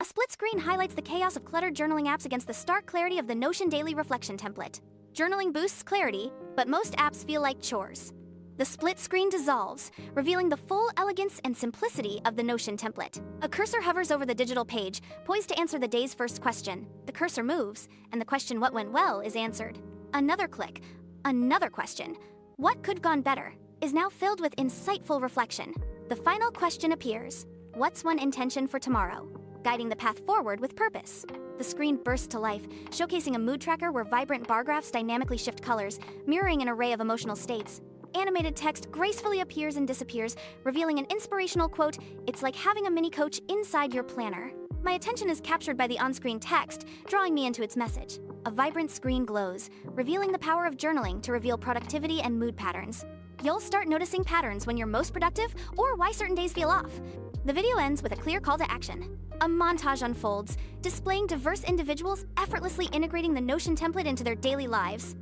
split screen highlights the chaos of cluttered journaling apps against the stark clarity of the Notion Daily Reflection template. Journaling boosts clarity, but most apps feel like chores. The split screen dissolves, revealing the full elegance and simplicity of the Notion template. A cursor hovers over the digital page, poised to answer the day's first question. The cursor moves, and the question "What went well?" is answered. Another click, another question, "What could gone better?" is now filled with insightful reflection. The final question appears: "What's one intention for tomorrow?" guiding the path forward with purpose. The screen bursts to life, showcasing a mood tracker where vibrant bar graphs dynamically shift colors, mirroring an array of emotional states. Animated text gracefully appears and disappears, revealing an inspirational quote, "It's like having a mini coach inside your planner." My attention is captured by the on-screen text, drawing me into its message. A vibrant screen glows, revealing the power of journaling to reveal productivity and mood patterns. You'll start noticing patterns when you're most productive or why certain days feel off. The video ends with a clear call to action. A montage unfolds, displaying diverse individuals effortlessly integrating the Notion template into their daily lives.